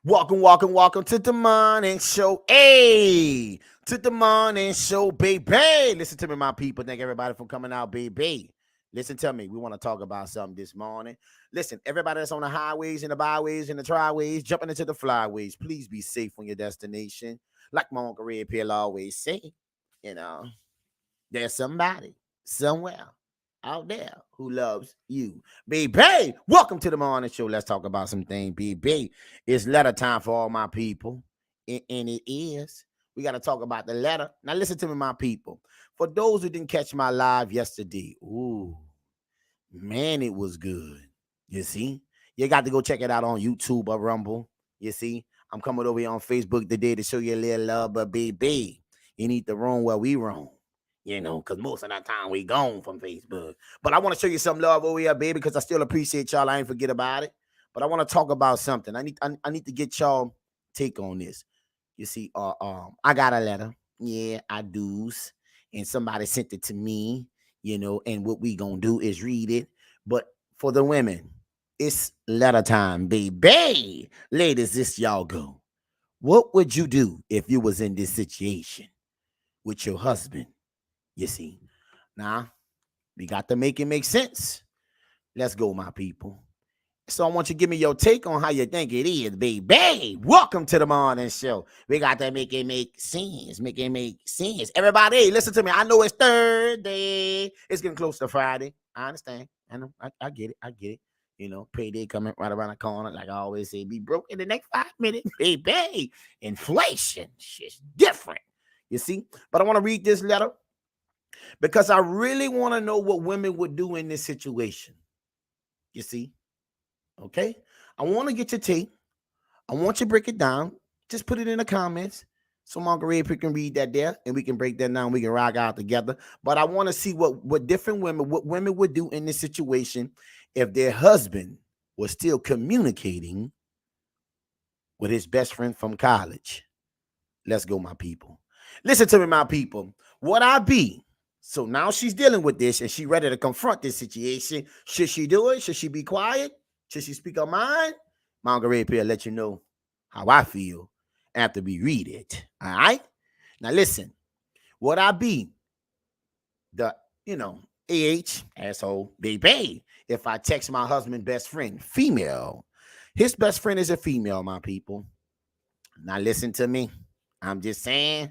Welcome to the morning show. Hey, to the morning show, baby. Listen to me, my people. Thank everybody for coming out, baby. Listen to me. We want to talk about something this morning. Listen, everybody that's on the highways and the byways and the triways, jumping into the flyways, please be safe on your destination. Like my Uncle Red Pill always say, you know, there's somebody somewhere out there who loves you. Baby, welcome to the morning show. Let's talk about some things, baby. It's letter time for all my people. And it is. We got to talk about the letter. Now, listen to me, my people. For those who didn't catch my live yesterday, ooh, man, it was good. You see? You got to go check it out on YouTube or Rumble. You see? I'm coming over here on Facebook today to show you a little love, but baby, you need to roam where we roam. Because most of the time we gone from Facebook. But I want to show you some love over here, baby, because I still appreciate y'all. I ain't forget about it. But I want to talk about something. I need to get y'all take on this. You see, I got a letter. Yeah, I do's. And somebody sent it to me, and what we gonna do is read it. But for the women, it's letter time, baby. Ladies, this y'all go. What would you do if you was in this situation with your husband? You see, now we got to make it make sense. Let's go, my people. So I want you to give me your take on how you think it is, baby. Welcome to the morning show. We got to make it make sense. Make it make sense. Everybody, listen to me. I know it's Thursday. It's getting close to Friday. I understand. I know. I get it. I get it. Payday coming right around the corner. Like I always say, be broke in the next 5 minutes, baby. Inflation, shit's different. You see? But I want to read this letter because I really want to know what women would do in this situation. You see? Okay? I want to get your take. I want you to break it down. Just put it in the comments so Margaret can read that there and we can break that down. We can rock out together. But I want to see what different women, what women would do in this situation if their husband was still communicating with his best friend from college. Let's go, my people. Listen to me, my people. What I be. So now she's dealing with this and she ready to confront this situation. Should she do it? Should she be quiet? Should she speak her mind? Margaret will let you know how I feel after we read it. All right? Now listen. What I be, the, asshole, baby, if I text my husband best friend, female. His best friend is a female, my people. Now listen to me. I'm just saying.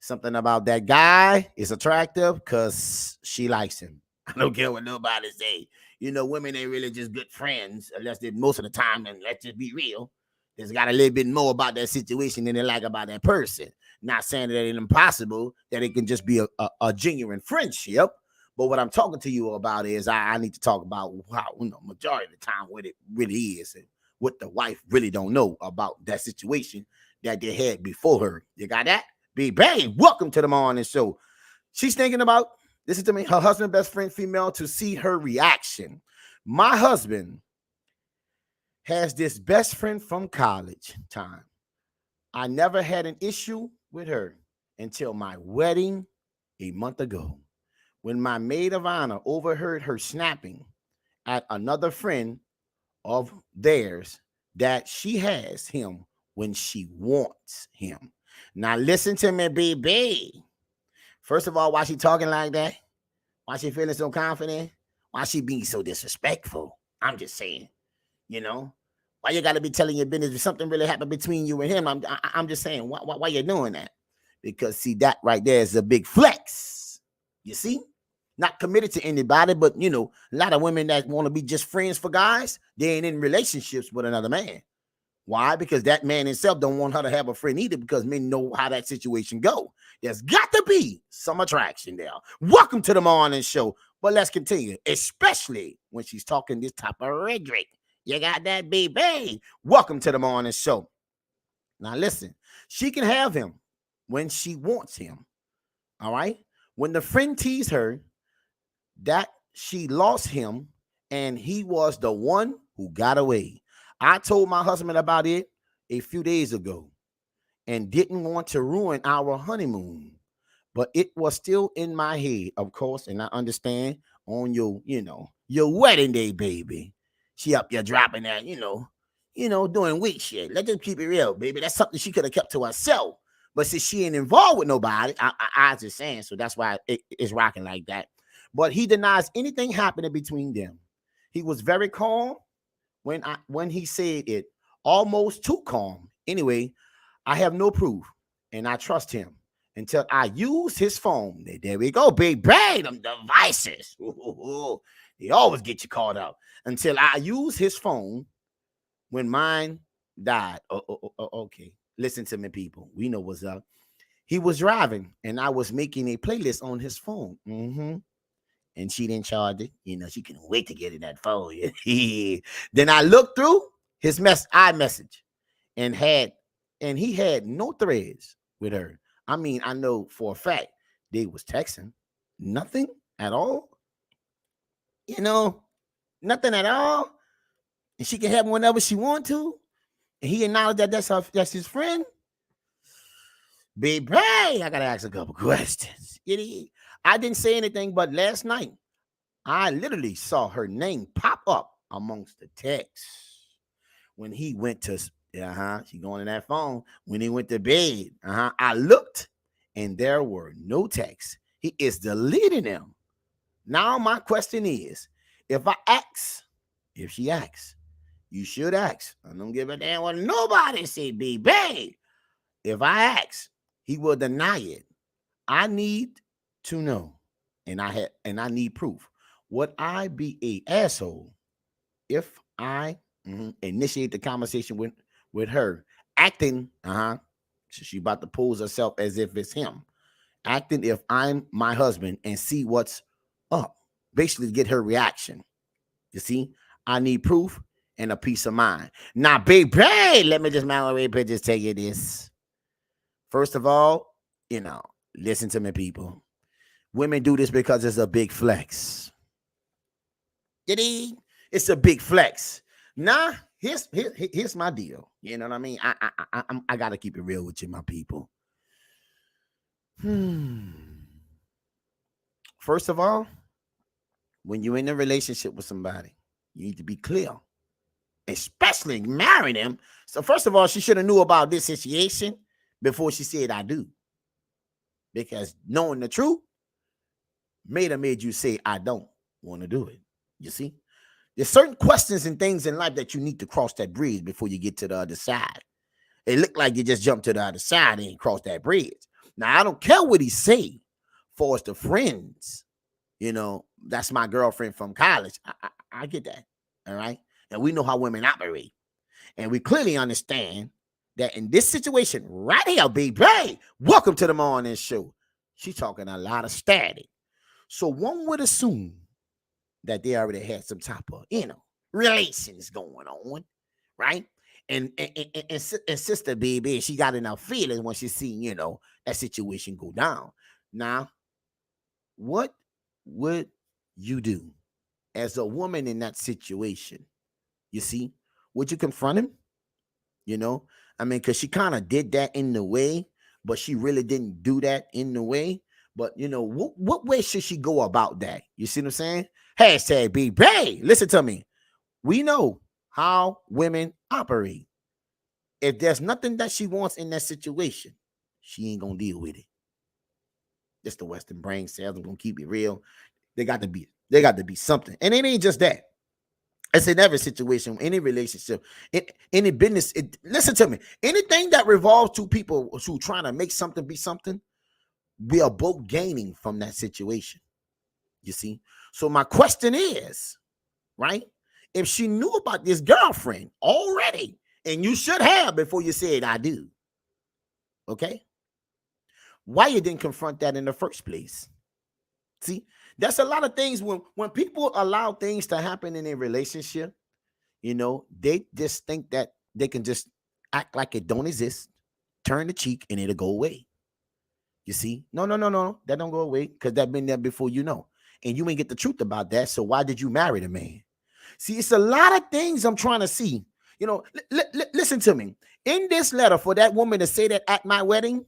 Something about that guy is attractive because she likes him. I don't care what nobody say. Women ain't really just good friends unless they most of the time, and let's just be real. There's got a little bit more about that situation than they like about that person. Not saying that it's impossible that it can just be a genuine friendship. But what I'm talking to you about is I need to talk about how, majority of the time what it really is and what the wife really don't know about that situation that they had before her. You got that? Babe, welcome to the morning show. She's thinking about, listen to me, her husband, best friend, female, to see her reaction. My husband has this best friend from college time. I never had an issue with her until my wedding a month ago, when my maid of honor overheard her snapping at another friend of theirs that she has him when she wants him. Now listen to me, baby. First of all, why she talking like that? Why she feeling so confident? Why she being so disrespectful? I'm just saying, why you got to be telling your business if something really happened between you and him? I'm just saying, why you doing that? Because see, that right there is a big flex. You see? Not committed to anybody, but a lot of women that want to be just friends for guys, they ain't in relationships with another man. Why? Because that man himself don't want her to have a friend either, because men know how that situation go. There's got to be some attraction there. Welcome to the morning show. But let's continue, especially when she's talking this type of rhetoric. You got that, baby? Welcome to the morning show. Now listen, she can have him when she wants him. All right? When the friend teased her that she lost him and he was the one who got away. I told my husband about it a few days ago and didn't want to ruin our honeymoon, but it was still in my head, of course, and I understand on your wedding day, baby. She up there dropping that, doing weak shit. Let's just keep it real, baby. That's something she could have kept to herself. But since she ain't involved with nobody, I just saying, so that's why it's rocking like that. But he denies anything happening between them. He was very calm when he said it, almost too calm. Anyway, I have no proof, and I trust him until I use his phone. There we go, big bang, them devices. Ooh, they always get you caught up. Until I use his phone when mine died. Okay. Listen to me, people. We know what's up. He was driving, and I was making a playlist on his phone. And she didn't charge it. She couldn't wait to get in that phone. Then I looked through his iMessage and he had no threads with her. I mean, I know for a fact they was texting. Nothing at all. Nothing at all. And she can have whenever she want to. And he acknowledged that that's his friend. Baby, I gotta ask a couple questions. I didn't say anything, but last night I literally saw her name pop up amongst the texts when he went to she going in that phone when he went to bed. I looked and there were no texts. He is deleting them. Now my question is, if she asks, you should ask. I don't give a damn what nobody say, baby. If I ask, he will deny it. I need to know, and I need proof. Would I be a asshole if I initiate the conversation with her, acting so she about to pose herself as if it's him, acting if I'm my husband and see what's up, basically get her reaction. You see, I need proof and a peace of mind. Now, baby, let me just just tell you this. First of all, listen to me, people. Women do this because it's a big flex. It's a big flex. Now, here's my deal. You know what I mean? I gotta keep it real with you, my people. First of all, when you're in a relationship with somebody, you need to be clear, especially marrying them. So first of all, she should have knew about this situation before she said I do. Because knowing the truth made you say I don't want to do it. You see? There's certain questions and things in life that you need to cross that bridge before you get to the other side. It looked like you just jumped to the other side and crossed that bridge. Now, I don't care what he say for us the friends. That's my girlfriend from college. I get that. All right. And we know how women operate. And we clearly understand that in this situation right here, baby, welcome to the morning show. She's talking a lot of static. So one would assume that they already had some type of, relations going on, right? And sister baby, she got enough feelings when she seen, that situation go down. Now, what would you do as a woman in that situation? You see, would you confront him? Because she kind of did that in the way, but she really didn't do that in the way. But, what way should she go about that? You see what I'm saying? Hashtag BB. Listen to me. We know how women operate. If there's nothing that she wants in that situation, she ain't going to deal with it. Just the Western brain cells. I'm going to keep it real. They got to be something. And it ain't just that. It's in every situation, any relationship, any business. Listen to me. Anything that revolves two people who trying to make something be something, we are both gaining from that situation. You see? So my question is, right? If she knew about this girlfriend already, and you should have before you said I do, okay? Why you didn't confront that in the first place? See, that's a lot of things when people allow things to happen in a relationship, they just think that they can just act like it don't exist, turn the cheek, and it'll go away. You see? No. That don't go away because that been there before, and you ain't get the truth about that. So why did you marry the man? See, it's a lot of things I'm trying to see. Listen to me. In this letter for that woman to say that at my wedding,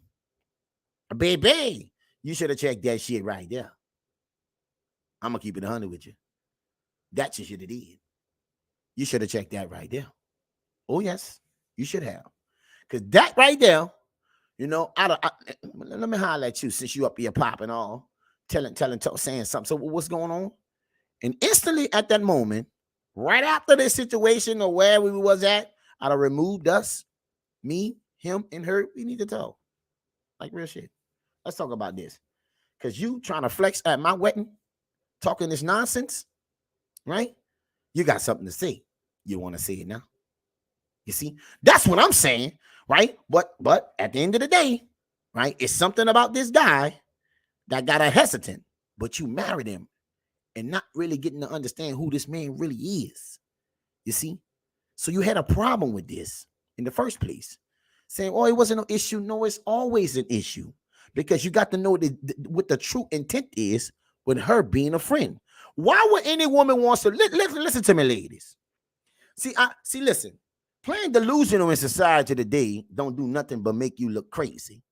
baby, you should have checked that shit right there. I'm going to keep it 100 with you. That you should have did. You should have checked that right there. Oh, yes, you should have. Because that right there, you know, let me holler at you since you up here popping all, saying something. So what's going on? And instantly at that moment, right after this situation or where we was at, I'd have removed us, me, him, and her. We need to talk. Like real shit. Let's talk about this. Because you trying to flex at my wedding, talking this nonsense, right? You got something to say. You want to say it now? You see, that's what I'm saying, right? But at the end of the day, right, it's something about this guy that got a hesitant, but you married him and not really getting to understand who this man really is. You see, so you had a problem with this in the first place, saying, "Oh, it wasn't an issue." No, it's always an issue because you got to know what the true intent is with her being a friend. Why would any woman wants to listen to me, ladies? Listen. Playing delusional in society today don't do nothing but make you look crazy.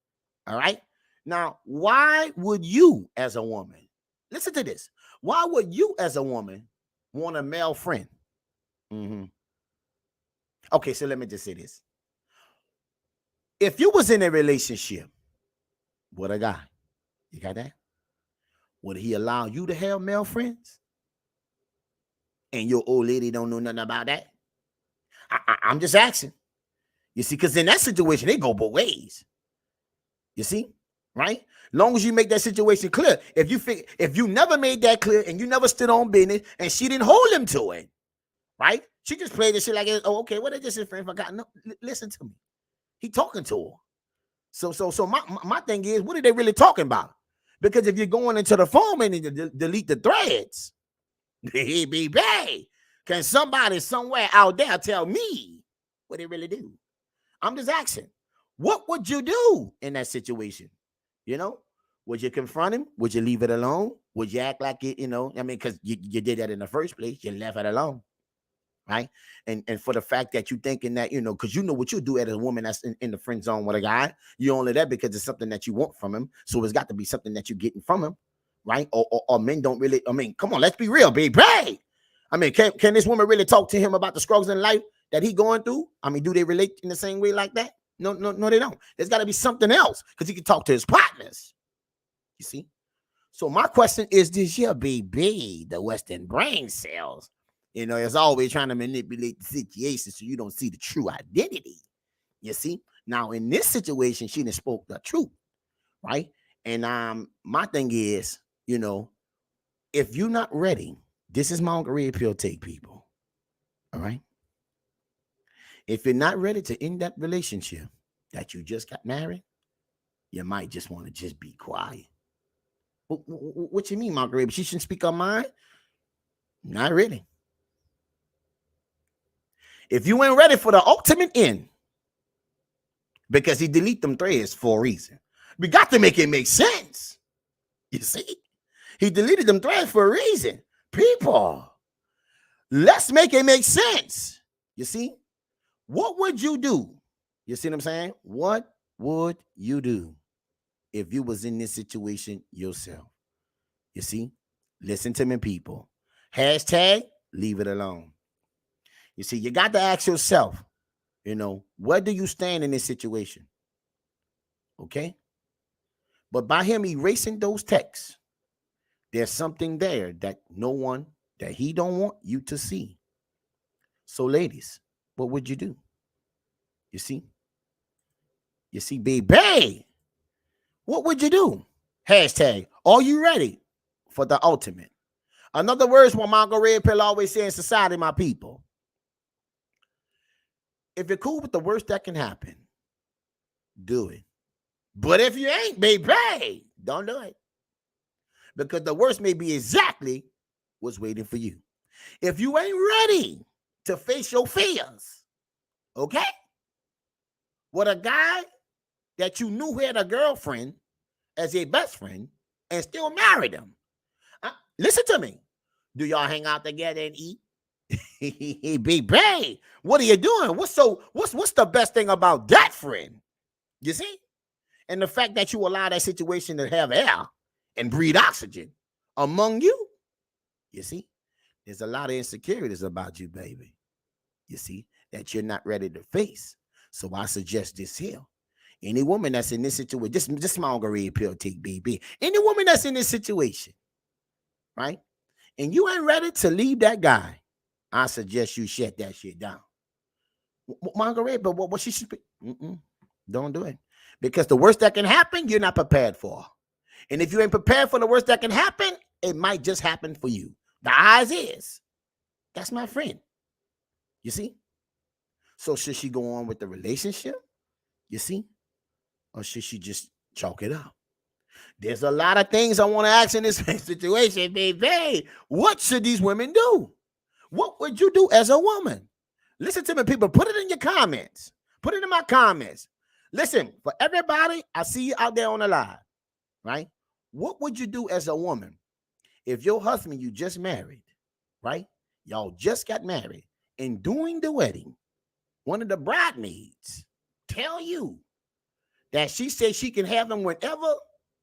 All right. Now, why would you, as a woman, listen to this? Why would you, as a woman, want a male friend? Mm-hmm. Okay, so let me just say this: if you was in a relationship with a guy, you got that? Would he allow you to have male friends? And your old lady don't know nothing about that? I'm just asking. You see, because in that situation, they go both ways. You see, right? Long as you make that situation clear. If you never made that clear and you never stood on business and she didn't hold him to it, right? She just played this shit like, oh, okay, what is this friend forgot? No, listen to me. He talking to her. So my thing is, what are they really talking about? Because if you're going into the phone and you delete the threads, hey, baby, can somebody somewhere out there tell me what they really do? I'm just asking, what would you do in that situation? You know, would you confront him? Would you leave it alone? Would you act like it, you know? I mean, because you did that in the first place. You left it alone, right? And for the fact that you thinking that, you know, because you know what you do as a woman that's in the friend zone with a guy, you only that because it's something that you want from him. So it's got to be something that you're getting from him, right? Or men don't really, I mean, come on, let's be real, baby. I mean, can this woman really talk to him about the struggles in life that he going through? I mean, do they relate in the same way like that? No, they don't. There's got to be something else because he can talk to his partners. You see? So my question is this here, baby, the Western brain cells, you know, is always trying to manipulate the situation so you don't see the true identity. You see? Now, in this situation, she didn't spoke the truth, right? And my thing is, you know, if you're not ready, this is my red pill take, people. All right. If you're not ready to end that relationship that you just got married, you might just want to just be quiet. What you mean, Margaret? She shouldn't speak her mind? Not really. If you ain't ready for the ultimate end, because he delete them threads for a reason, we got to make it make sense. You see, he deleted them threads for a reason. People, let's make it make sense. You see, what would you do? You see what I'm saying? What would you do if you was in this situation yourself? You see, listen to me, people. Hashtag leave it alone. You see, you got to ask yourself, you know, where do you stand in this situation? Okay. But by him erasing those texts, there's something there that that he don't want you to see. So, ladies, what would you do? You see? You see, baby, what would you do? Hashtag, are you ready for the ultimate? In other words, what Margot Red Pill always say in society, my people, if you're cool with the worst that can happen, do it. But if you ain't, baby, don't do it. Because the worst may be exactly what's waiting for you. If you ain't ready to face your fears, okay? With a guy that you knew had a girlfriend as a best friend and still married him. Listen to me. Do y'all hang out together and eat? Baby, what are you doing? What's the best thing about that friend? You see? And the fact that you allow that situation to have air and breathe oxygen among you, you see, there's a lot of insecurities about you, baby. You see, that you're not ready to face. So I suggest this here. Any woman that's in this situation, just small red pill take, baby. Any woman that's in this situation, right? And you ain't ready to leave that guy, I suggest you shut that shit down. Margaret, but what she should be, don't do it. Because the worst that can happen, you're not prepared for. And if you ain't prepared for the worst that can happen, it might just happen for you. The eyes is. That's my friend. You see? So should she go on with the relationship? You see? Or should she just chalk it up? There's a lot of things I want to ask in this situation, baby. What should these women do? What would you do as a woman? Listen to me, people. Put it in your comments. Put it in my comments. Listen, for everybody, I see you out there on the live, right? What would you do as a woman if your husband you just married, right? Y'all just got married, and during the wedding, one of the bridesmaids tell you that she says she can have them whenever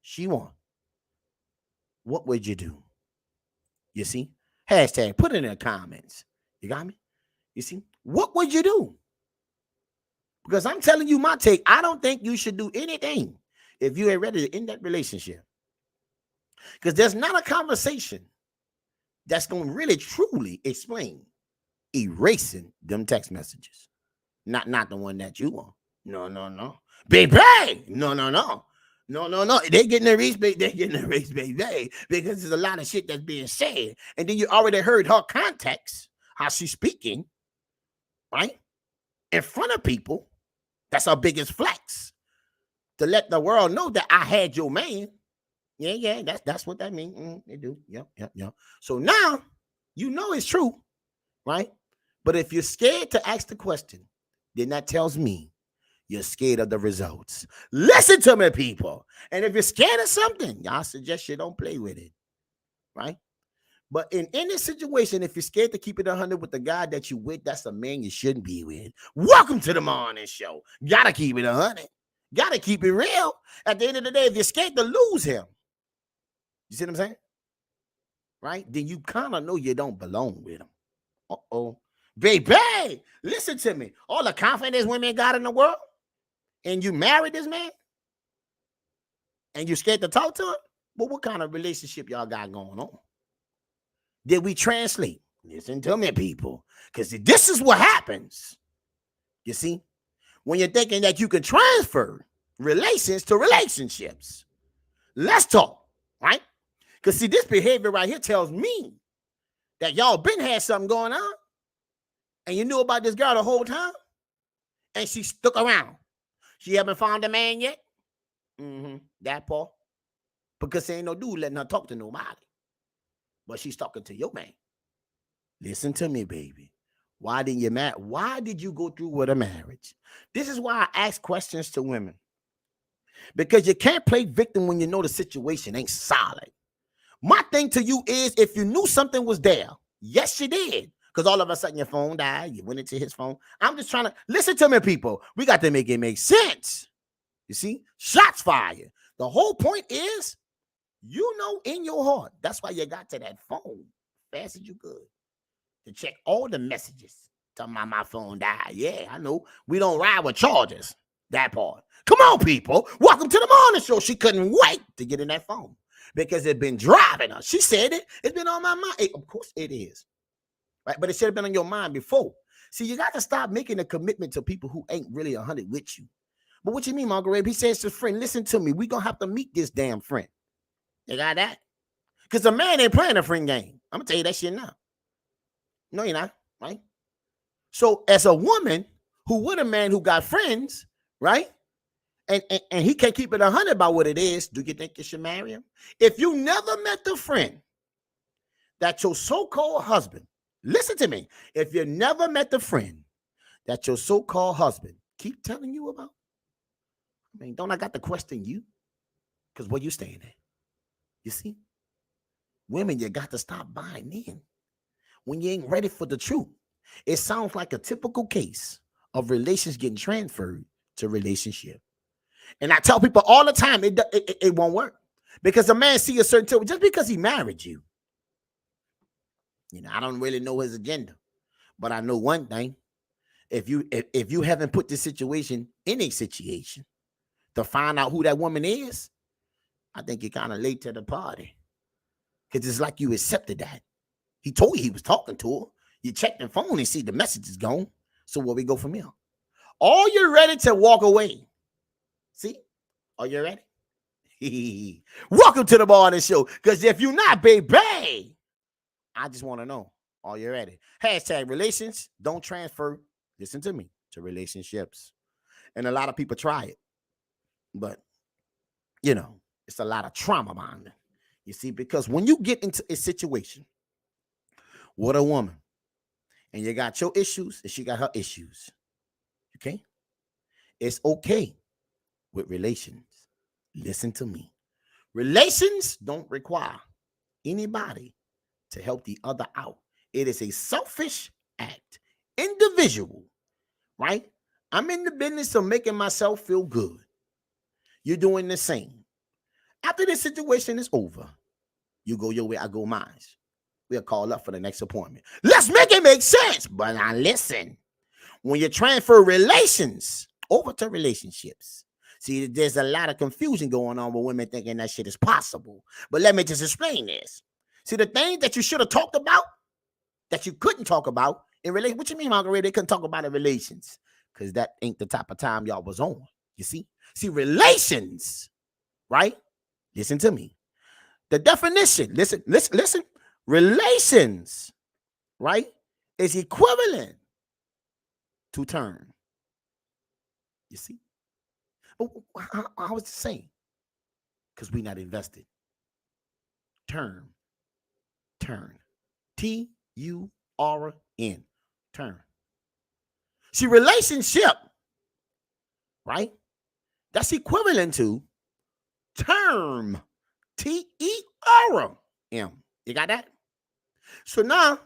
she wants. What would you do? You see? Hashtag, put it in the comments. You got me? You see? What would you do? Because I'm telling you my take. I don't think you should do anything if you ain't ready to end that relationship. Because there's not a conversation that's going to really truly explain erasing them text messages. Not the one that you want. No. Baby! No. They're getting erased, baby. Because there's a lot of shit that's being said. And then you already heard her context, how she's speaking, right? In front of people. That's our biggest flex. To let the world know that I had your man. Yeah, that's what that means. They do. Yep. So now, you know it's true, right? But if you're scared to ask the question, then that tells me you're scared of the results. Listen to me, people. And if you're scared of something, I suggest you don't play with it, right? But in any situation, if you're scared to keep it 100 with the guy that you with, that's a man you shouldn't be with. Welcome to the morning show. Gotta keep it 100. Gotta keep it real. At the end of the day, if you're scared to lose him, you see what I'm saying? Right? Then you kind of know you don't belong with him. Uh-oh. Baby, listen to me. All the confidence women got in the world, and you married this man, and you're scared to talk to him? Well, what kind of relationship y'all got going on? Did we translate? Listen to me, people, because this is what happens. You see, when you're thinking that you can transfer relations to relationships. Let's talk, right? Because see, this behavior right here tells me that y'all been had something going on, and you knew about this girl the whole time, and she stuck around. She haven't found a man yet? That part. Because there ain't no dude letting her talk to nobody. But she's talking to your man. Listen to me, baby. Why didn't you marry? Why did you go through with a marriage? This is why I ask questions to women. Because you can't play victim when you know the situation ain't solid. My thing to you is, if you knew something was there, yes, you did. Because all of a sudden your phone died. You went into his phone. I'm just trying to listen to me, people. We got to make it make sense. You see? Shots fired. The whole point is, you know in your heart, that's why you got to that phone fast as you could to check all the messages. Talking about my phone died. Yeah, I know. We don't ride with chargers. That part. Come on, people. Welcome to the morning show. She couldn't wait to get in that phone because it's been driving her. She said it. It's been on my mind. Of course it is. Right? But it should have been on your mind before. See, you got to stop making a commitment to people who ain't really 100 with you. But what you mean, Margaret? He says to his friend, listen to me. We're going to have to meet this damn friend. You got that? Because a man ain't playing a friend game. I'm going to tell you that shit now. No, you're not, right? So as a woman who with a man who got friends, right? And he can't keep it 100 about what it is, do you think you should marry him? If you never met the friend that your so-called husband, listen to me, if you never met the friend that your so-called husband keep telling you about, I mean, don't I got to question you? Because where you staying at? You see? Women, you got to stop buying in when you ain't ready for the truth. It sounds like a typical case of relations getting transferred to relationship. And I tell people all the time, it won't work. Because a man see a certain type, just because he married you. You know, I don't really know his agenda. But I know one thing. If you haven't put this situation in a situation to find out who that woman is, I think you're kind of late to the party. Because it's like you accepted that. He told you he was talking to her. You check the phone and see the message is gone. So where we go from here? Are you ready to walk away? See? Are you ready? Welcome to the morning show. Because if you're not, baby, I just want to know. Are you ready? Hashtag relations don't transfer. Listen to me, to relationships. And a lot of people try it. But, it's a lot of trauma behind it. You see, because when you get into a situation with a woman and you got your issues and she got her issues, okay? It's okay with relations. Listen to me. Relations don't require anybody to help the other out. It is a selfish act. Individual, right? I'm in the business of making myself feel good. You're doing the same. After this situation is over, you go your way, I go mine. We'll call up for the next appointment. Let's make it make sense. But now listen, when you transfer relations over to relationships, see, there's a lot of confusion going on with women thinking that shit is possible. But let me just explain this. See, the things that you should have talked about that you couldn't talk about in relation. What you mean, Margaret? They couldn't talk about in relations because that ain't the type of time y'all was on. You see? See, relations, right? Listen to me. The definition, listen. Relations, right, is equivalent to term. You see? I was just saying, because we're not invested. Term. Turn. Turn. See, relationship, right? That's equivalent to term. Term. You got that? So now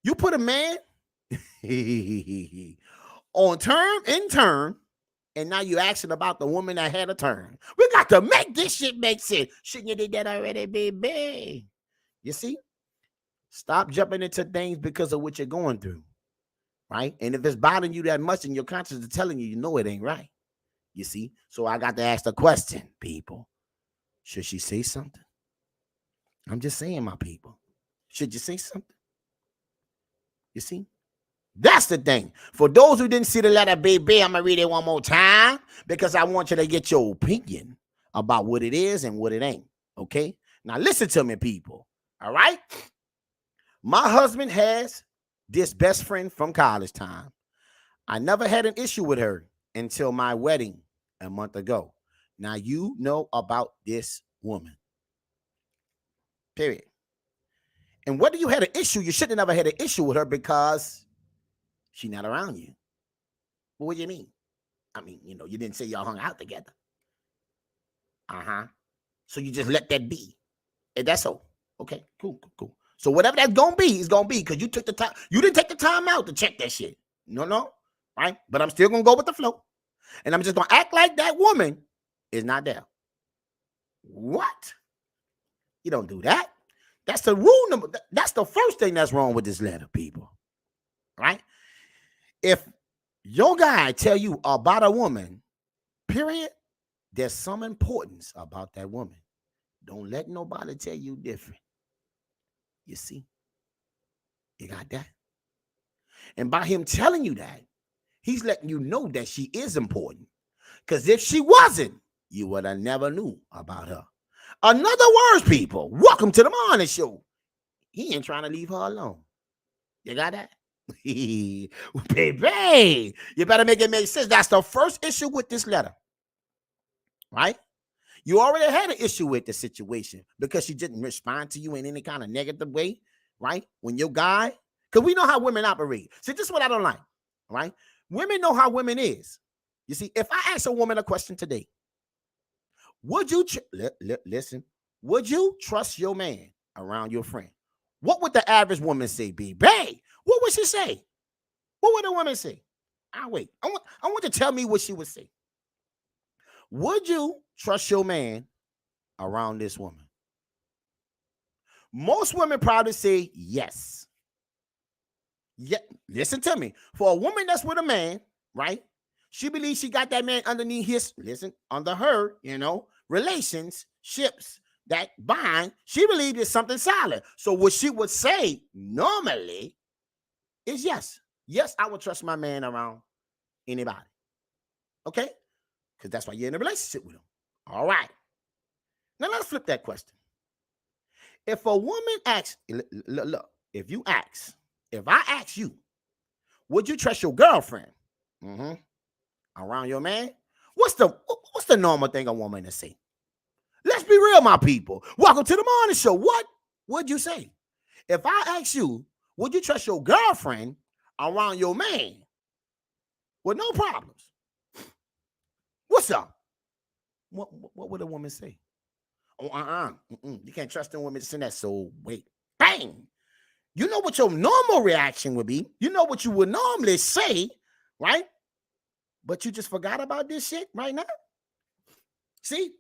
you put a man on term, and now you're asking about the woman that had a term. We got to make this shit make sense. Shouldn't you did that already, baby? You see? Stop jumping into things because of what you're going through, right? And if it's bothering you that much and your conscience is telling you, you know it ain't right. You see? So I got to ask the question, people. Should she say something? I'm just saying, my people. Should you say something? You see? That's the thing. For those who didn't see the letter, baby, I'm going to read it one more time because I want you to get your opinion about what it is and what it ain't. Okay? Now, listen to me, people. All right? My husband has this best friend from college time. I never had an issue with her until my wedding a month ago. Now, you know about this woman. Period. And whether you had an issue, you shouldn't have never had an issue with her because she's not around you. Well, what do you mean? I mean, you didn't say y'all hung out together. So you just let that be. And that's all. Okay, cool. So whatever that's going to be, is going to be because you took the time. You didn't take the time out to check that shit. No, right? But I'm still going to go with the flow. And I'm just going to act like that woman is not there. What? You don't do that. That's the rule number. That's the first thing that's wrong with this letter, people. Right? If your guy tell you about a woman, period, there's some importance about that woman. Don't let nobody tell you different. You see? You got that? And by him telling you that, he's letting you know that she is important. Because if she wasn't, you would have never knew about her. In other words, people, welcome to the morning show. He ain't trying to leave her alone. You got that? Baby, you better make it make sense. That's the first issue with this letter. Right? You already had an issue with the situation because she didn't respond to you in any kind of negative way, right? When your guy, because we know how women operate. See, this is what I don't like, right? Women know how women is. You see, if I ask a woman a question today, would you, listen, would you trust your man around your friend? What would the average woman say, babe? What would she say? What would a woman say? I'll wait. I want to tell me what she would say. Would you trust your man around this woman? Most women probably say yes. Yeah, listen to me. For a woman that's with a man, right? She believes she got that man underneath his, listen, under her, relationships that bind. She believes it's something solid. So what she would say normally is yes. Yes, I would trust my man around anybody. Okay? Because that's why you're in a relationship with him. All right. Now let's flip that question. If a woman asks, look, if I ask you, would you trust your girlfriend around your man? What's the normal thing a woman to say? Let's be real, my people. Welcome to the morning show. What would you say? If I ask you, would you trust your girlfriend around your man with no problems? What's up? What would a woman say? Oh, you can't trust them women to send that. So wait, bang. You know what your normal reaction would be. You know what you would normally say, right? But you just forgot about this shit right now. See?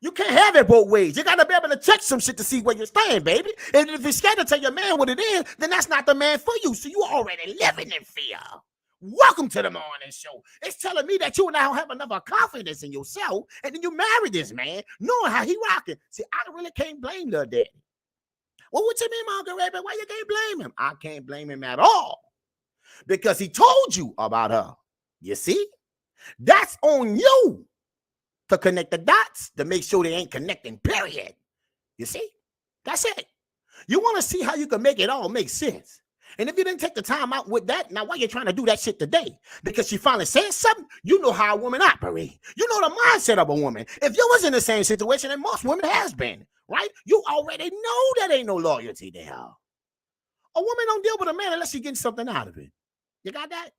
You can't have it both ways. You got to be able to check some shit to see where you're staying, baby. And if you're scared to tell your man what it is, then that's not the man for you. So you're already living in fear. Welcome to the morning show. It's telling me that you now have enough confidence in yourself, and then you marry this man, knowing how he rocking. See, I really can't blame the daddy. Well, what you mean, Margaret? Why you can't blame him? I can't blame him at all. Because he told you about her. You see? That's on you to connect the dots to make sure they ain't connecting, period. You see? That's it. You want to see how you can make it all make sense. And if you didn't take the time out with that, now why you trying to do that shit today? Because she finally said something, you know how a woman operates. You know the mindset of a woman. If you was in the same situation, and most women has been, right? You already know that ain't no loyalty there. A woman don't deal with a man unless she getting something out of it. You got that?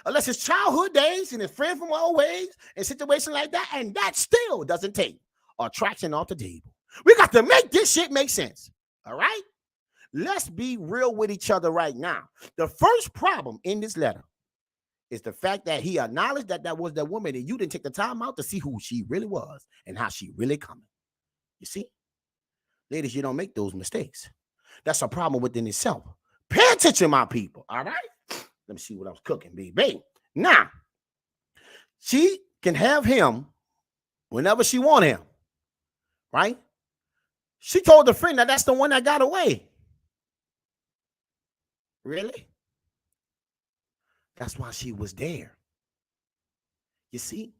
Unless it's childhood days and it's friends from old ways and situations like that, and that still doesn't take attraction off the table. We got to make this shit make sense. All right? Let's be real with each other right now. The first problem in this letter is the fact that he acknowledged that that was the woman and you didn't take the time out to see who she really was and how she really coming. You see? Ladies, you don't make those mistakes. That's a problem within itself. Pay attention, my people. All right? Let me see what I was cooking, baby. Now, she can have him whenever she want him, right? She told the friend that that's the one that got away. Really? That's why she was there. You see,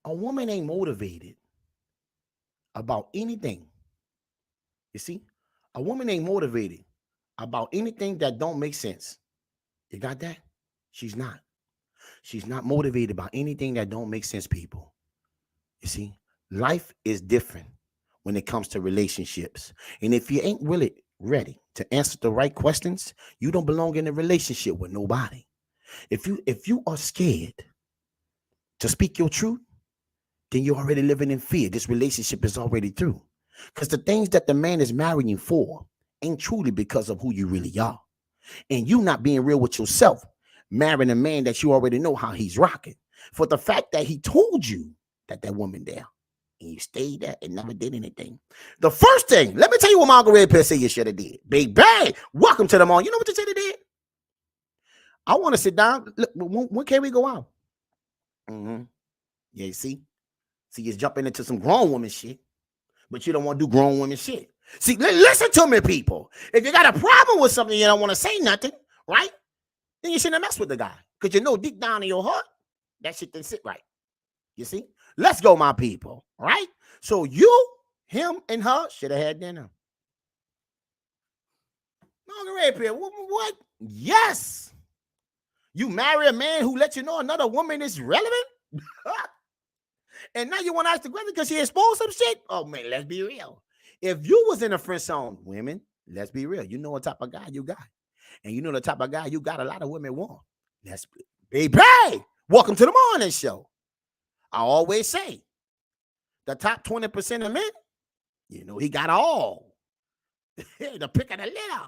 a woman ain't motivated about anything. You see, a woman ain't motivated about anything that don't make sense. You got that? She's not. She's not motivated by anything that don't make sense, people. You see, life is different when it comes to relationships. And if you ain't really ready to answer the right questions, you don't belong in a relationship with nobody. If you are scared to speak your truth, then you're already living in fear. This relationship is already through. Because the things that the man is marrying you for ain't truly because of who you really are. And you not being real with yourself, marrying a man that you already know how he's rocking. For the fact that he told you that woman there, and you stayed there and never did anything. The first thing, let me tell you what Margaret Pierce said you should have did. Baby, welcome to the morning. You know what you should have did? I want to sit down. Look, when can we go out? Yeah, you see? See, you're jumping into some grown woman shit, but you don't want to do grown woman shit. See, listen to me, people. If you got a problem with something, you don't want to say nothing, right? Then you shouldn't mess with the guy. Because you know deep down in your heart, that shit didn't sit right. You see? Let's go, my people. All right? So you, him, and her should have had dinner. Margaret Pierce, what? Yes. You marry a man who let you know another woman is relevant? And now you want to ask the question because she exposed some shit? Oh, man, let's be real. If you was in a friend zone, women, let's be real. You know what type of guy you got. And you know the type of guy you got a lot of women want. Let's be, baby, welcome to the morning show. I always say, the top 20% of men, you know, he got all. The pick of the litter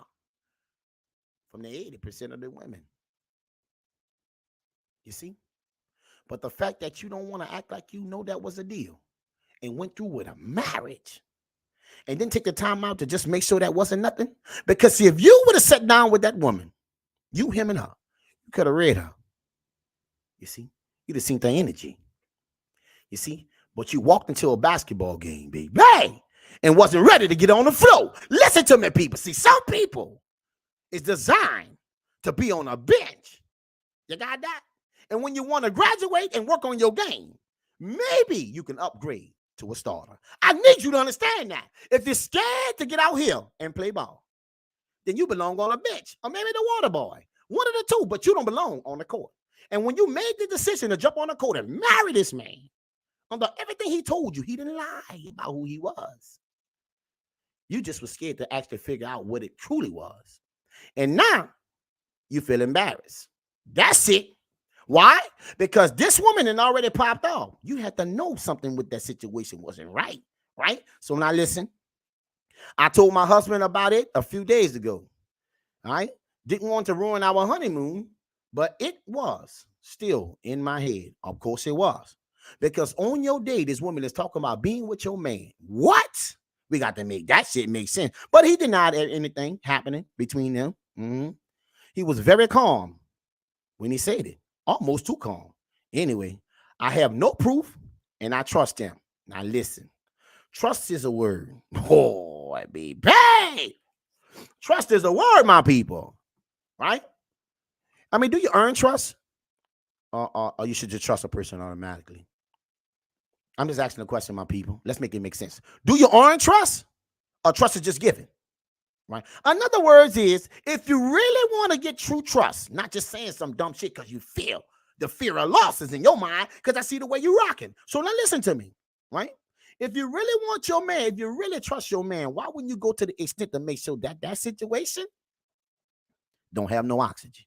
from the 80% of the women. You see? But the fact that you don't want to act like you know that was a deal and went through with a marriage and then take the time out to just make sure that wasn't nothing. Because see, if you would have sat down with that woman You, him, and her. You could have read her. You see, you'd have seen the energy. You see, but you walked into a basketball game, baby, hey, and wasn't ready to get on the floor. Listen to me, people. See, some people is designed to be on a bench. You got that? And when you want to graduate and work on your game, maybe you can upgrade to a starter. I need you to understand that. If you're scared to get out here and play ball, then you belong on a bench or maybe the water boy. One of the two, but you don't belong on the court. And when you made the decision to jump on the court and marry this man, under everything he told you, he didn't lie about who he was. You just was scared to actually figure out what it truly was. And now you feel embarrassed. That's it. Why? Because this woman had already popped off. You had to know something with that situation wasn't right, right? So now listen. I told my husband about it a few days ago. All right? Didn't want to ruin our honeymoon, but it was still in my head. Of course it was. Because on your day, this woman is talking about being with your man. What? We got to make that shit make sense. But he denied anything happening between them. Mm-hmm. He was very calm when he said it. Almost too calm. Anyway, I have no proof and I trust him. Now listen. Trust is a word. Oh, baby. Trust is a word, my people. Right? I mean, do you earn trust? Or you should just trust a person automatically? I'm just asking a question, my people. Let's make it make sense. Do you earn trust? Or trust is just given? Right? In other words is, if you really want to get true trust, not just saying some dumb shit because you feel the fear of loss is in your mind, because I see the way you're rocking. So now listen to me, right? If you really want your man, if you really trust your man, why wouldn't you go to the extent to make sure that that situation don't have no oxygen?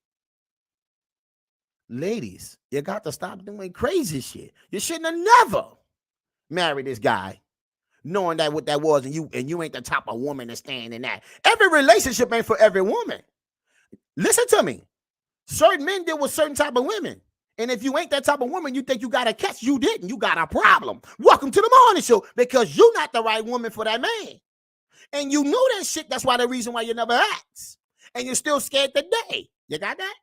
Ladies, you got to stop doing crazy shit. You shouldn't have never married this guy knowing that what that was, and you ain't the type of woman to stand in that. Every relationship ain't for every woman. Listen to me. Certain men deal with certain type of women. And if you ain't that type of woman, you think you got to catch, you didn't. You got a problem. Welcome to the morning show, because you're not the right woman for that man. And you know that shit. That's why the reason why you never asked. And you're still scared today. You got that?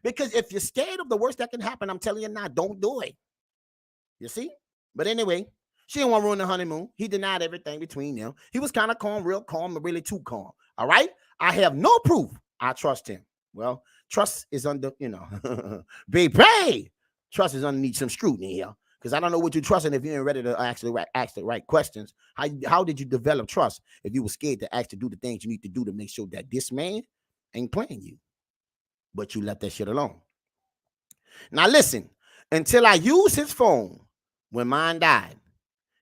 Because if you're scared of the worst that can happen, I'm telling you now, don't do it. You see? But anyway, she didn't want to ruin the honeymoon. He denied everything between them. He was kind of calm, real calm, but really too calm. All right? I have no proof. I trust him. Well, trust is under, baby, trust is underneath some scrutiny here. Because I don't know what you're trusting if you ain't ready to actually ask the right questions. How did you develop trust if you were scared to actually do the things you need to do to make sure that this man ain't playing you? But you left that shit alone. Now listen, until I used his phone when mine died,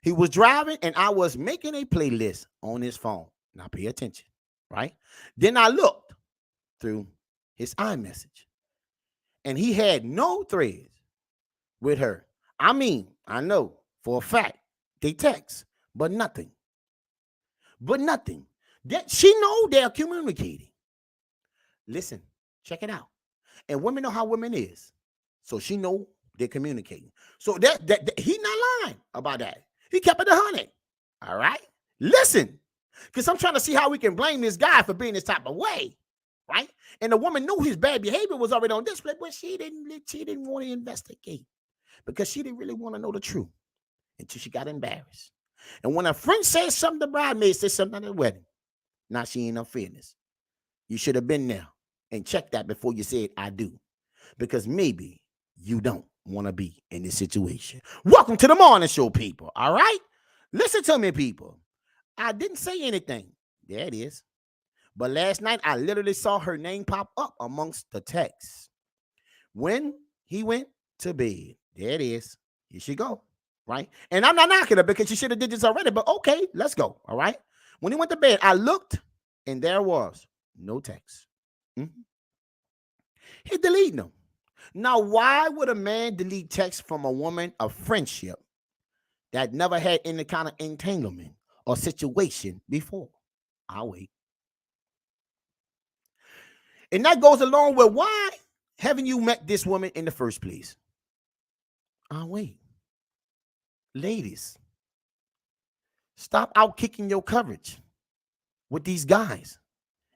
he was driving and I was making a playlist on his phone. Now pay attention, right? Then I looked through his iMessage and he had no threads with her. I mean, I know for a fact they text, but nothing. But nothing. That she know they're communicating. Listen, check it out. And women know how women is. So she know they're communicating. So that he not lying about that. He kept it 100. All right? Listen. Because I'm trying to see how we can blame this guy for being this type of way. Right? And the woman knew his bad behavior was already on display, but she didn't want to investigate. Because she didn't really want to know the truth until she got embarrassed. And when a friend says something, the bridesmaid says something at the wedding. Now she ain't no fairness. You should have been there and checked that before you said I do. Because maybe you don't want to be in this situation. Welcome to the morning show, people. All right? Listen to me, people. I didn't say anything. There it is. But last night, I literally saw her name pop up amongst the texts. When he went to bed, there it is. Here she go. Right? And I'm not knocking her because she should have did this already. But okay, let's go. All right? When he went to bed, I looked and there was no text. Mm-hmm. He deleted them. Now, why would a man delete text from a woman of friendship that never had any kind of entanglement or situation before? I'll wait. And that goes along with why haven't you met this woman in the first place? I'll wait. Ladies, stop out kicking your coverage with these guys.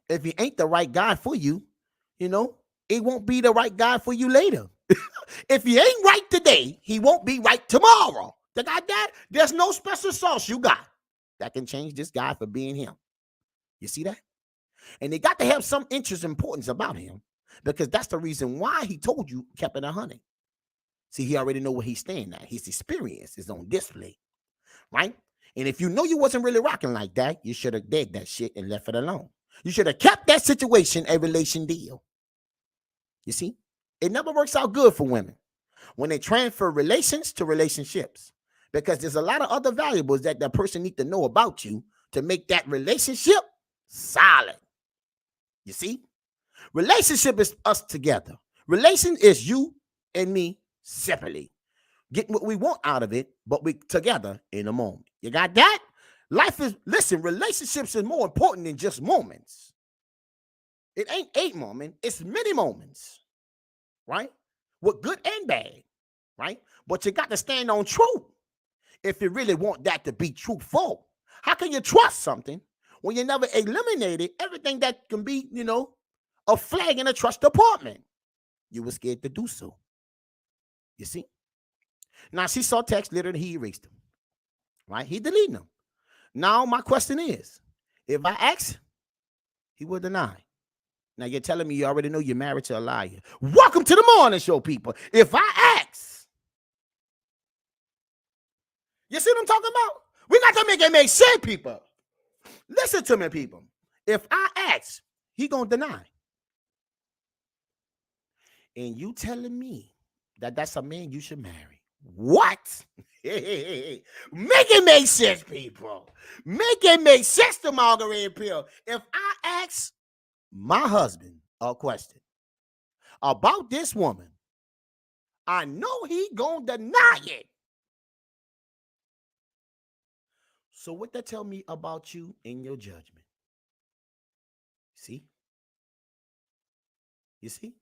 If he ain't the right guy for you, it won't be the right guy for you later. If he ain't right today, he won't be right tomorrow. You got that? There's no special sauce you got that can change this guy for being him. You see that? And they got to have some interest and importance about him, because that's the reason why he told you kept it 100. See, he already know where he's staying at. His experience is on display, right? And if you know you wasn't really rocking like that, you should have did that shit and left it alone. You should have kept that situation a relation deal. You see, it never works out good for women when they transfer relations to relationships, because there's a lot of other valuables that that person need to know about you to make that relationship solid. You see, relationship is us together. Relation is you and me separately, getting what we want out of it, but we together in a moment. You got that? Life is, listen, relationships is more important than just moments. It ain't 8 moments, it's many moments, right? With good and bad, right? But you got to stand on truth if you really want that to be truthful. How can you trust something when you never eliminated everything that can be, a flag in a trust department? You were scared to do so. You see? Now, she saw text, literally, he erased them, right? He deleted them. Now, my question is, if I ask, he will deny. Now, you're telling me you already know you're married to a liar. Welcome to the morning show, people. If I ask, you see what I'm talking about? We got to make it make sense, people. Listen to me, people. If I ask, he gonna deny. And you telling me that that's a man you should marry. What? Make it make sense, people. Make it make sense to Marguerite Pill. If I ask my husband a question about this woman, I know he gonna deny it. So what that tell me about you in your judgment? See? You see?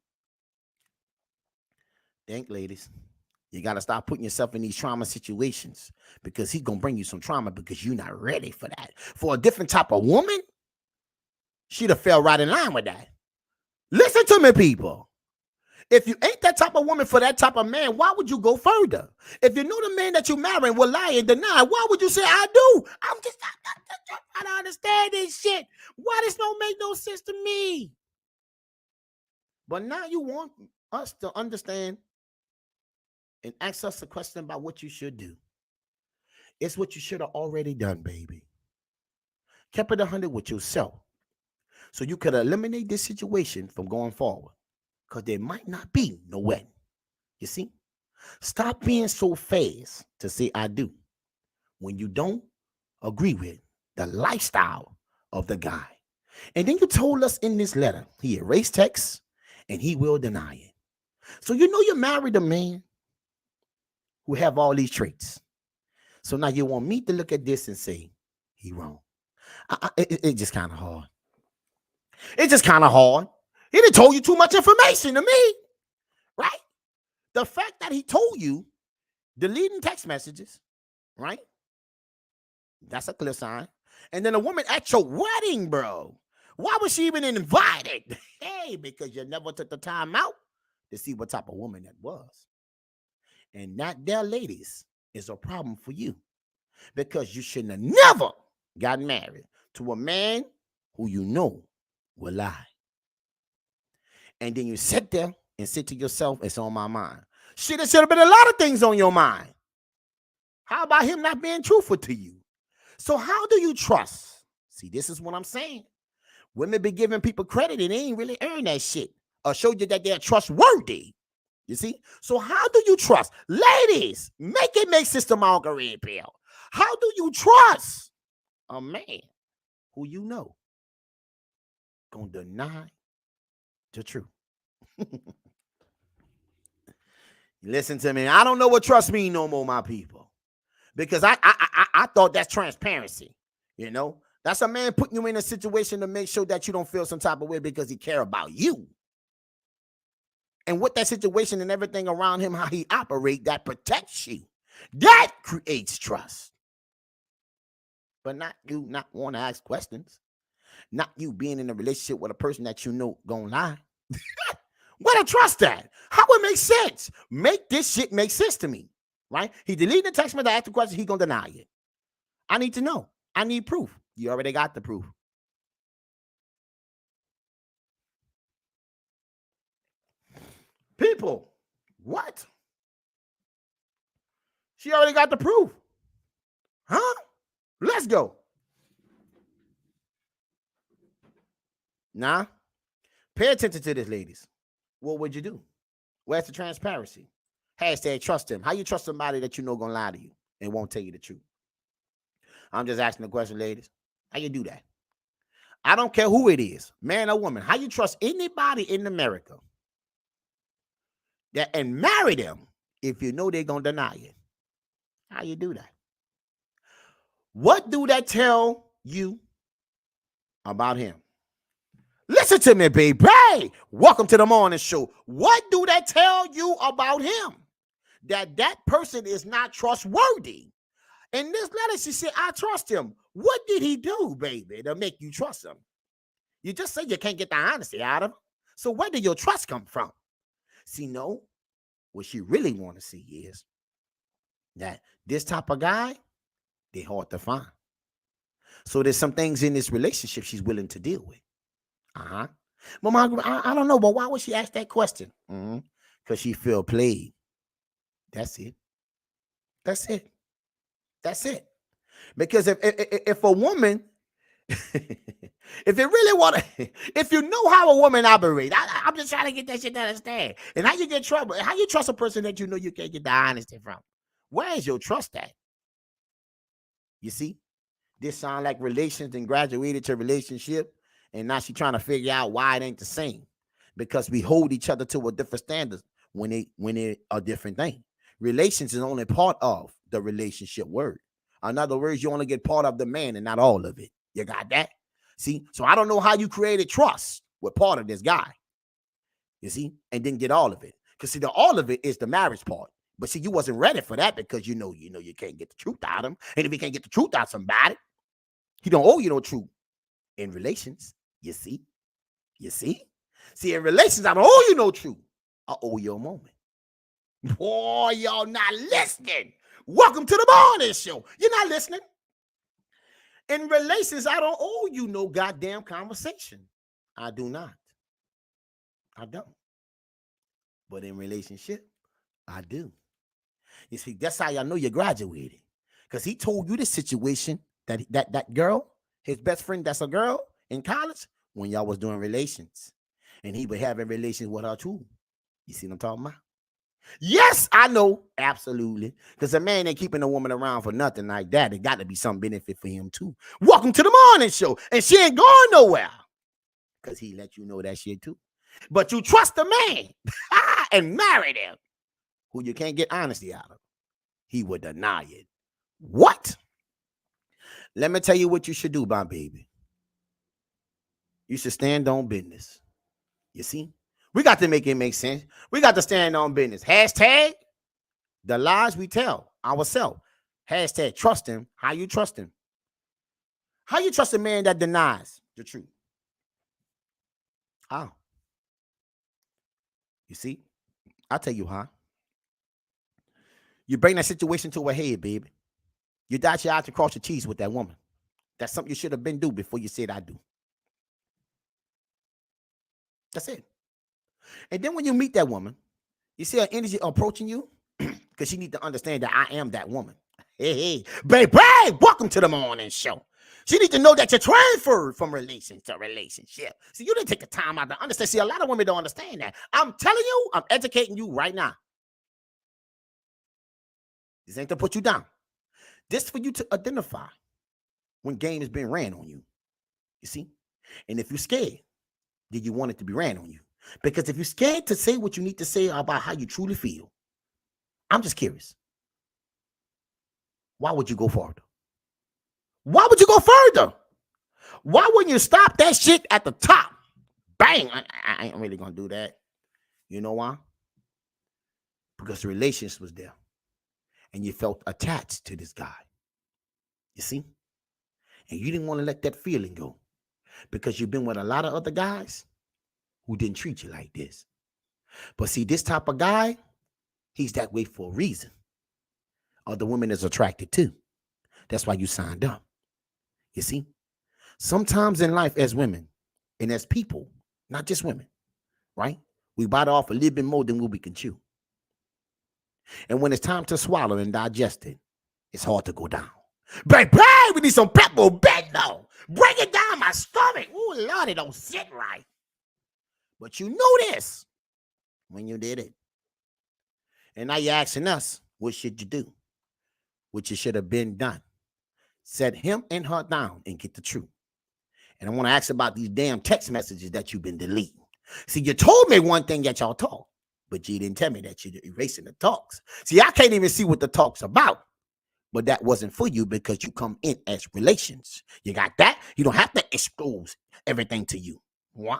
Think, ladies. You got to stop putting yourself in these trauma situations, because he's going to bring you some trauma because you're not ready for that. For a different type of woman, she'd have fell right in line with that. Listen to me, people. If you ain't that type of woman for that type of man, why would you go further? If you know the man that you're marrying will lie and deny, why would you say, I do? I'm just trying to understand this shit. Why this don't make no sense to me? But now you want us to understand and ask us a question about what you should do. It's what you should have already done, baby. Kept it 100 with yourself, so you could eliminate this situation from going forward, because there might not be no wedding. You see? Stop being so fast to say I do when you don't agree with the lifestyle of the guy. And then you told us in this letter, he erased text and he will deny it. So you know you married a man who have all these traits. So now you want me to look at this and say he wrong. It's just kind of hard. It's just kind of hard. He done told you too much information to me, right? The fact that he told you deleting text messages, right? That's a clear sign. And then a woman at your wedding, bro. Why was she even invited? Hey, because you never took the time out to see what type of woman that was. And that there, ladies, is a problem for you, because you shouldn't have never gotten married to a man who you know will lie. And then you sit there and say to yourself, it's on my mind. Shit, there should have been a lot of things on your mind. How about him not being truthful to you? So how do you trust? See, this is what I'm saying. Women be giving people credit and they ain't really earn that shit, or show you that they're trustworthy. You see? So how do you trust? Ladies, make it make Sister Marguerite Pill. How do you trust a man who you know gonna deny the truth? Listen to me. I don't know what trust means no more, my people, because I thought that's transparency. That's a man putting you in a situation to make sure that you don't feel some type of way because he care about you. And with that situation and everything around him, how he operate, that protects you. That creates trust. But not you not want to ask questions. Not you being in a relationship with a person that you know gonna lie. What a trust that? How it make sense? Make this shit make sense to me, right? He deleted the text message, asked the question, he gonna deny it. I need to know. I need proof. You already got the proof. People, what? She already got the proof. Huh? Let's go. Nah, pay attention to this, ladies. What would you do? Where's the transparency? Hashtag trust him. How you trust somebody that you know gonna lie to you and won't tell you the truth? I'm just asking the question, ladies. How you do that? I don't care who it is, man or woman. How you trust anybody in America that and marry them if you know they're gonna deny it? How you do that? What do that tell you about him? Listen to me, baby. Welcome to the morning show. What do that tell you about him? That person is not trustworthy. In this letter, she said, I trust him. What did he do, baby, to make you trust him? You just said you can't get the honesty out of him. So where did your trust come from? See, no, what she really want to see is that this type of guy, they're hard to find. So there's some things in this relationship she's willing to deal with. Uh-huh. Mama, I don't know, but why would she ask that question? Because she feel played. That's it. That's it. That's it. Because if a woman, if it really want to, if you know how a woman operates, I'm just trying to get that shit to understand. And how you get trouble, how you trust a person that you know you can't get the honesty from? Where is your trust at? You see, this sound like relations and graduated to relationship, and now she trying to figure out why it ain't the same. Because we hold each other to a different standard when they a different thing. Relations is only part of the relationship word. In other words, you only get part of the man and not all of it. You got that? See? So I don't know how you created trust with part of this guy. You see? And didn't get all of it. Because see, the all of it is the marriage part. But see, you wasn't ready for that because you know you can't get the truth out of him. And if you can't get the truth out of somebody, he don't owe you no truth. In relations, you see? You see? See, in relations, I don't owe you no truth. I owe you a moment. Boy, y'all not listening. Welcome to the morning show. You're not listening. In relations, I don't owe you no goddamn conversation. I do not. I don't. But in relationship, I do. You see, that's how y'all know you graduated. Because he told you the situation that girl, his best friend, that's a girl in college, when y'all was doing relations. And he would have a relation with her too. You see what I'm talking about? Yes, I know. Absolutely. Because a man ain't keeping a woman around for nothing like that. It got to be some benefit for him too. Welcome to the morning show. And she ain't going nowhere. Because he let you know that shit too. But you trust the man and marry them who you can't get honesty out of. He would deny it. What? Let me tell you what you should do, my baby. You should stand on business. You see? We got to make it make sense. We got to stand on business. Hashtag the lies we tell ourselves. Hashtag trust him. How you trust him? How you trust a man that denies the truth? How? You see? I'll tell you how. You bring that situation to a head, baby. You dot your I's to cross your T's with that woman. That's something you should have been do before you said I do. That's it. And then when you meet that woman, you see her energy approaching you because she need to understand that I am that woman. Hey, baby, welcome to the morning show. She need to know that you're transferred from relation to relationship. See, you didn't take the time out to understand. See, a lot of women don't understand that. I'm telling you, I'm educating you right now. This ain't to put you down. This for you to identify when game is being ran on you. You see? And if you're scared, then you want it to be ran on you. Because if you're scared to say what you need to say about how you truly feel, I'm just curious. Why would you go further? Why would you go further? Why wouldn't you stop that shit at the top? Bang! I ain't really gonna do that. You know why? Because the relationship was there. And you felt attached to this guy. You see? And you didn't want to let that feeling go. Because you've been with a lot of other guys who didn't treat you like this. But see, this type of guy, he's that way for a reason. Other women is attracted too. That's why you signed up. You see, sometimes in life as women and as people, not just women, right? We bite off a little bit more than what we can chew. And when it's time to swallow and digest it, it's hard to go down. Baby, we need some pepper bendo. Bring it down my stomach. Oh, Lord, it don't sit right. But you knew this when you did it. And now you're asking us, what should you do? What you should have been done. Set him and her down and get the truth. And I want to ask about these damn text messages that you've been deleting. See, you told me one thing that y'all talk, but you didn't tell me that you're erasing the talks. See, I can't even see what the talk's about. But that wasn't for you because you come in as relations. You got that? You don't have to expose everything to you. Why?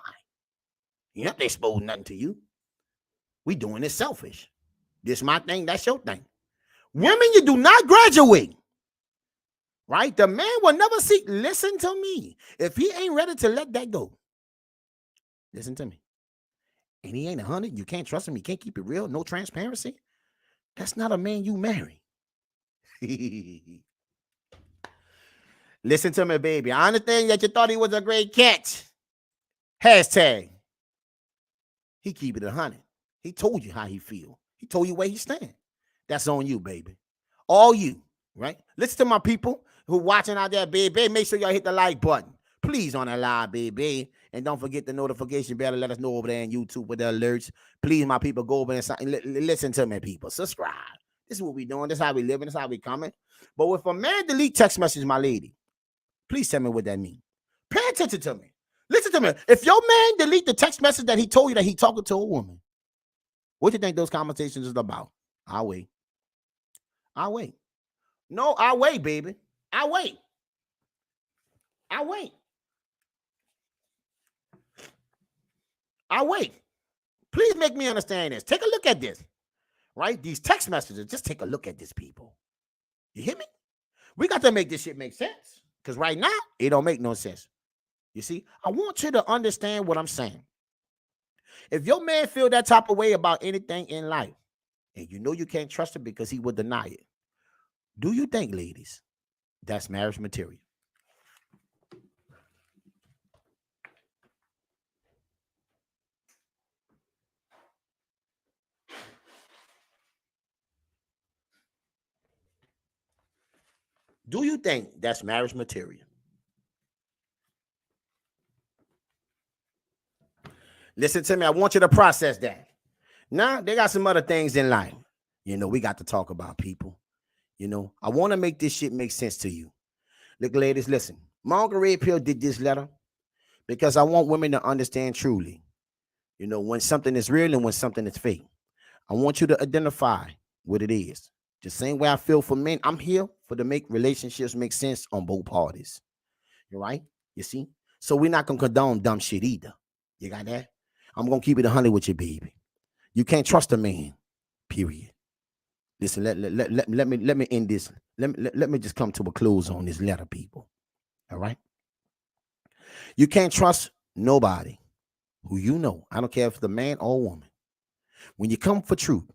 You don't have to expose nothing to you. We doing this selfish. This my thing, that's your thing. Women, you do not graduate. Right? The man will never see. Listen to me. If he ain't ready to let that go, listen to me. And he ain't 100, you can't trust him, you can't keep it real, no transparency. That's not a man you marry. Listen to me, baby. I understand that you thought he was a great catch. Hashtag. He keep it 100. He told you how he feel. He told you where he stand. That's on you, baby. All you, right? Listen to my people who watching out there, baby. Make sure y'all hit the like button. Please on that live, baby. And don't forget the notification bell to let us know over there on YouTube with the alerts. Please, my people, go over and listen to me, people. Subscribe. This is what we doing. This is how we living. This is how we coming. But if a man delete text message, my lady, please tell me what that means. Pay attention to me. Listen to me. If your man delete the text message that he told you that he talking to a woman, what do you think those conversations is about? I'll wait. I'll wait. No, I'll wait, baby. I'll wait. I'll wait. I'll wait. Please make me understand this. Take a look at this. Right? These text messages, just take a look at this, people. You hear me? We got to make this shit make sense. Because right now, it don't make no sense. You see? I want you to understand what I'm saying. If your man feel that type of way about anything in life, and you know you can't trust him because he would deny it, do you think, ladies, that's marriage material? Do you think that's marriage material? Listen to me. I want you to process that. Now, they got some other things in life. You know, we got to talk about, people. You know, I want to make this shit make sense to you. Look, ladies, listen. Margaret Red Pill did this letter because I want women to understand truly, you know, when something is real and when something is fake. I want you to identify what it is. The same way I feel for men, I'm here for to make relationships make sense on both parties. You right? You see? So we're not gonna condone dumb shit either. You got that? I'm gonna keep it 100 with you, baby. You can't trust a man. Period. Listen, let me end this. Let me just come to a close on this letter, people. All right? You can't trust nobody who you know. I don't care if it's a man or a woman. When you come for truth,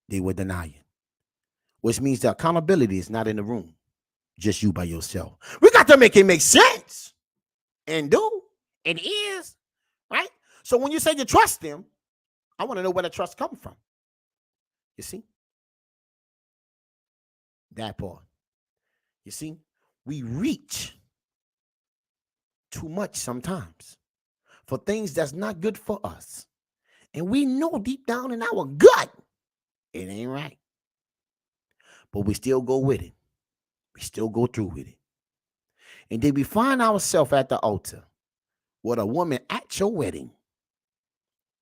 they will deny you. Which means the accountability is not in the room. Just you by yourself. We got to make it make sense. And do. It is. Right? So when you say you trust them, I want to know where the trust comes from. You see? That part. You see? We reach too much sometimes for things that's not good for us. And we know deep down in our gut, it ain't right. But we still go with it. We still go through with it. And then we find ourselves at the altar with a woman at your wedding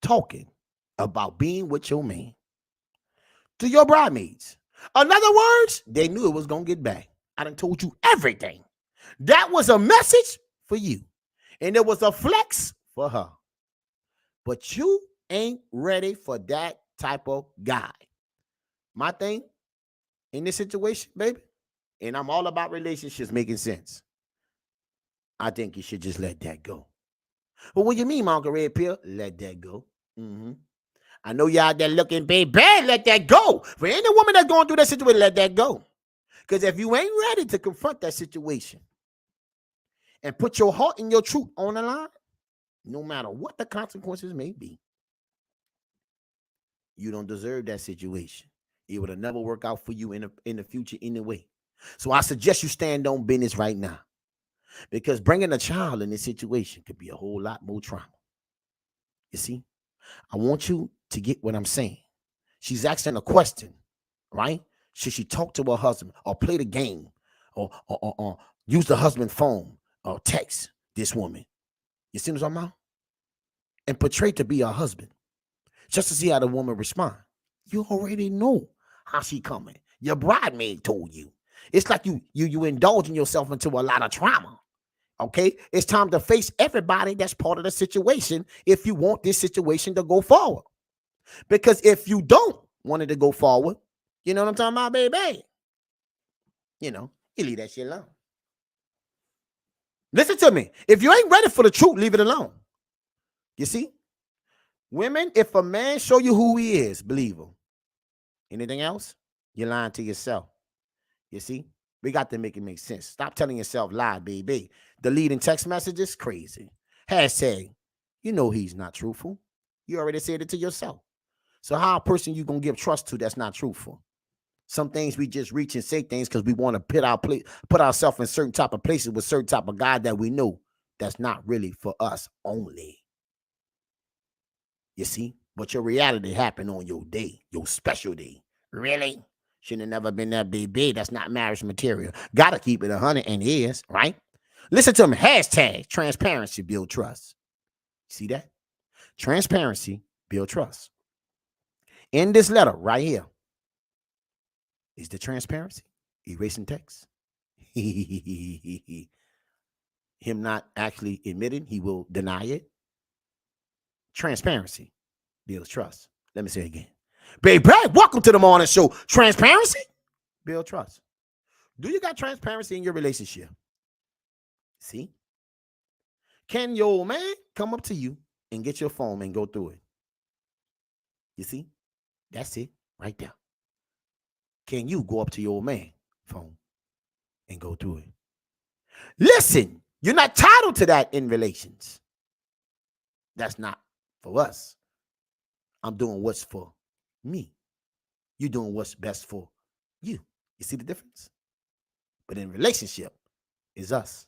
talking about being with your man to your bridesmaids. In other words, they knew it was going to get back. I done told you everything. That was a message for you. And it was a flex for her. But you ain't ready for that type of guy. My thing in this situation, baby, and I'm all about relationships making sense, I think you should just let that go. But what you mean, Margaret Red Pill? Let that go. I know y'all out there looking, baby, let that go. For any woman that's going through that situation, let that go. Because if you ain't ready to confront that situation and put your heart and your truth on the line, no matter what the consequences may be, you don't deserve that situation. It would never work out for you in the future anyway. So I suggest you stand on business right now, because bringing a child in this situation could be a whole lot more trauma. You see, I want you to get what I'm saying. She's asking a question, right? Should she talk to her husband or play the game or use the husband's phone or text this woman? You see what I'm talking about? And portray to be her husband just to see how the woman respond. You already know how she coming. Your bridesmaid told you. It's like you indulging yourself into a lot of trauma. Okay, it's time to face everybody that's part of the situation if you want this situation to go forward. Because if you don't want it to go forward, you know what I'm talking about, baby? You leave that shit alone. Listen to me. If you ain't ready for the truth, leave it alone. You see? Women, if a man show you who he is, believe him. Anything else, you're lying to yourself. You see? We got to make it make sense. Stop telling yourself lie, baby. Deleting text messages, crazy. Hashtag, you know he's not truthful. You already said it to yourself. So how a person you going to give trust to that's not truthful? Some things we just reach and say things because we want to put ourselves in certain type of places with certain type of God that we know that's not really for us only. You see? But your reality happened on your day, your special day. Really? Should have never been that baby. That's not marriage material. Gotta keep it 100 and is, right? Listen to me. Hashtag transparency build trust. See that? Transparency build trust. In this letter right here is the transparency. Erasing text. Him not actually admitting, he will deny it. Transparency builds trust. Let me say it again. Baby, welcome to the morning show. Transparency build trust. Do you got transparency in your relationship? See? Can your old man come up to you and get your phone and go through it? You see? That's it right there. Can you go up to your old man phone and go through it? Listen, you're not titled to that in relations. That's not for us. I'm doing what's for me. You're doing what's best for you. You see the difference? But in relationship, it's us.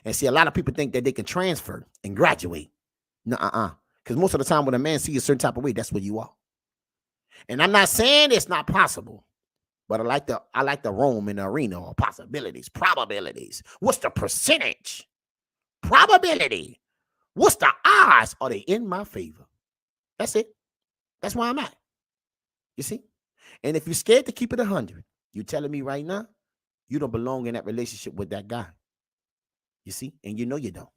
And see, a lot of people think that they can transfer and graduate. Nuh-uh. Because most of the time when a man sees a certain type of way, that's what you are. And I'm not saying it's not possible, but I like to roam in the arena of possibilities, probabilities. What's the percentage? Probability. What's the odds? Are they in my favor? That's it. That's where I'm at. You see? And if you're scared to keep it 100, you're telling me right now, you don't belong in that relationship with that guy. You see? And you know you don't.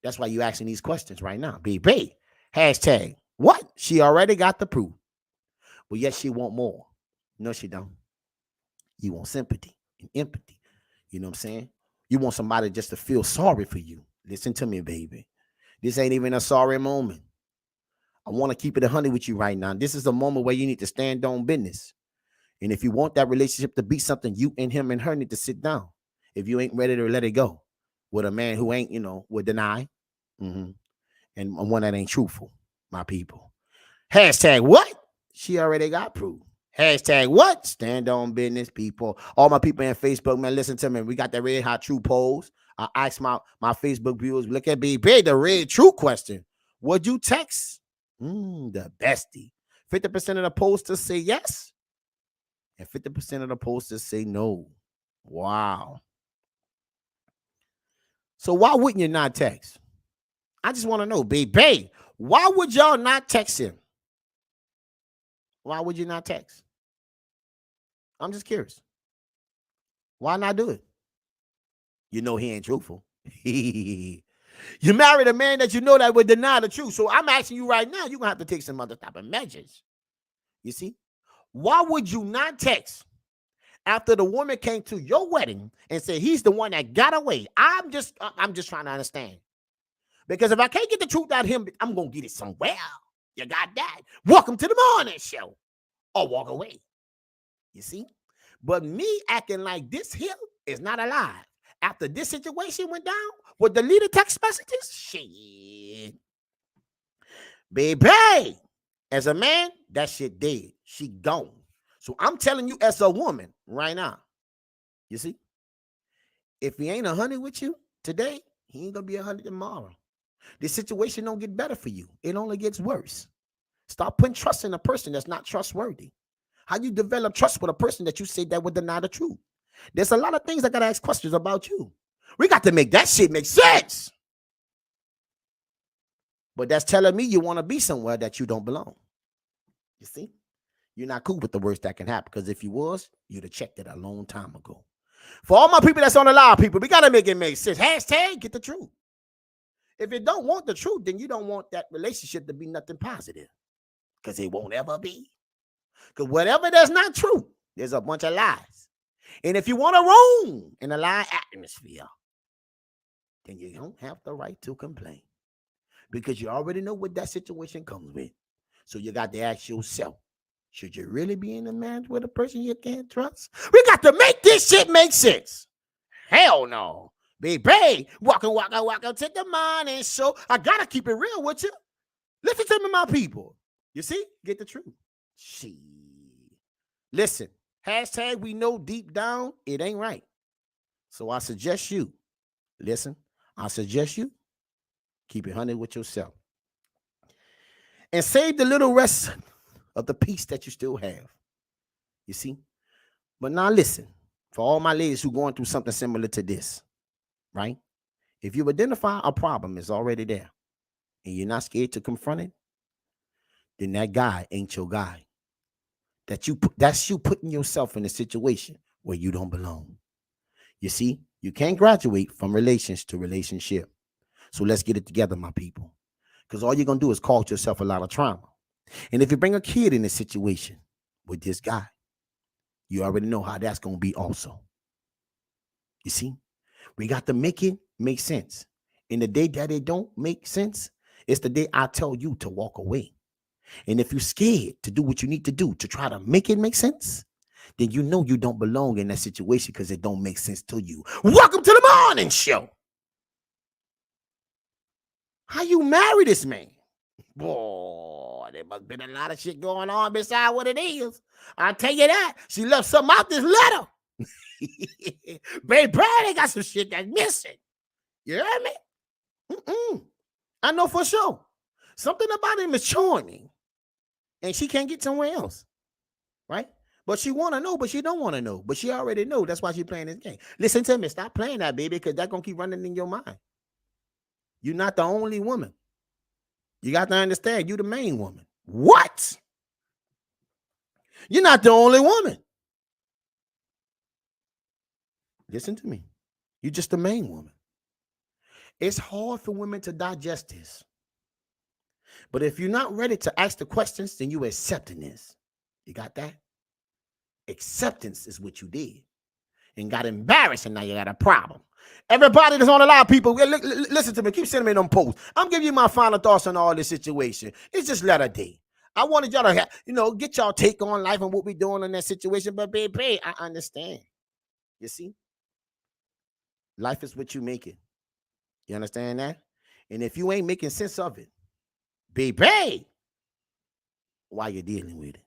That's why you're asking these questions right now. Baby, hashtag, what? She already got the proof. Well, yes, she want more. No, she don't. You want sympathy and empathy. You know what I'm saying? You want somebody just to feel sorry for you. Listen to me, baby. This ain't even a sorry moment. I want to keep it 100 with you right now. This is a moment where you need to stand on business. And if you want that relationship to be something, you and him and her need to sit down. If you ain't ready to let it go with a man who ain't, would deny, and one that ain't truthful, my people. Hashtag what? She already got proof. Hashtag what? Stand on business, people. All my people in Facebook, man, listen to me. We got that red hot true polls. I asked my Facebook viewers, look at BB, the red true question. Would you text? The bestie. 50% of the posters say yes, and 50% of the posters say no. Wow. So why wouldn't you not text? I just want to know, baby, why would y'all not text him? Why would you not text? I'm just curious. Why not do it? You know he ain't truthful. You married a man that you know that would deny the truth. So I'm asking you right now, you're going to have to take some other type of measures. You see? Why would you not text after the woman came to your wedding and said he's the one that got away? I'm just trying to understand. Because if I can't get the truth out of him, I'm going to get it somewhere. You got that? Welcome to the morning show. Or walk away. You see? But me acting like this here is not alive. After this situation went down with deleted text messages, shit. Baby, as a man, that shit dead. She gone. So I'm telling you as a woman right now, you see, if he ain't 100 with you today, he ain't gonna be 100 tomorrow. The situation don't get better for you. It only gets worse. Stop putting trust in a person that's not trustworthy. How you develop trust with a person that you say that would deny the truth? There's a lot of things I gotta ask questions about you. We got to make that shit make sense. But that's telling me you want to be somewhere that you don't belong. You see? You're not cool with the worst that can happen. Because if you was, you'd have checked it a long time ago. For all my people that's on the live, people, we got to make it make sense. Hashtag get the truth. If you don't want the truth, then you don't want that relationship to be nothing positive. Because it won't ever be. Because whatever that's not true, there's a bunch of lies. And if you want to roam in a lie atmosphere, then you don't have the right to complain. Because you already know what that situation comes with. So you got to ask yourself, should you really be in a marriage with a person you can't trust? We got to make this shit make sense. Hell no. Baby, welcome to the morning show. I got to keep it real with you. Listen to me, my people. You see? Get the truth. Shit. Listen, hashtag we know deep down it ain't right. So I suggest you, listen, I suggest you keep it 100 with yourself. And save the little rest of the peace that you still have. You see? But now listen, for all my ladies who going through something similar to this, right? If you identify a problem is already there and you're not scared to confront it, then that guy ain't your guy. That's you putting yourself in a situation where you don't belong. You see, you can't graduate from relations to relationship. So let's get it together, my people. Because all you're going to do is cause yourself a lot of trauma. And if you bring a kid in a situation with this guy, you already know how that's going to be also. You see, we got to make it make sense. And the day that it don't make sense, it's the day I tell you to walk away. And if you're scared to do what you need to do to try to make it make sense, then you know you don't belong in that situation because it don't make sense to you. Welcome to the morning show. How you marry this man? Boy, there must have been a lot of shit going on beside what it is. I'll tell you that. She left something out this letter. Baby, they got some shit that's missing. You hear me? I know for sure. Something about him is showing me. And she can't get somewhere else. Right? But she want to know, but she don't want to know. But she already know. That's why she playing this game. Listen to me. Stop playing that, baby, because that's going to keep running in your mind. You're not the only woman. You got to understand, you're the main woman. What? You're not the only woman. Listen to me. You're just the main woman. It's hard for women to digest this. But if you're not ready to ask the questions, then you're accepting this. You got that? Acceptance is what you did. And got embarrassed, and now you got a problem. Everybody that's on the live, people, listen to me. Keep sending me them posts. I'm giving you my final thoughts on all this situation. It's just letter day. I wanted y'all to have, get y'all take on life and what we're doing in that situation. But baby, I understand. You see? Life is what you make it. You understand that? And if you ain't making sense of it, baby, why you dealing with it?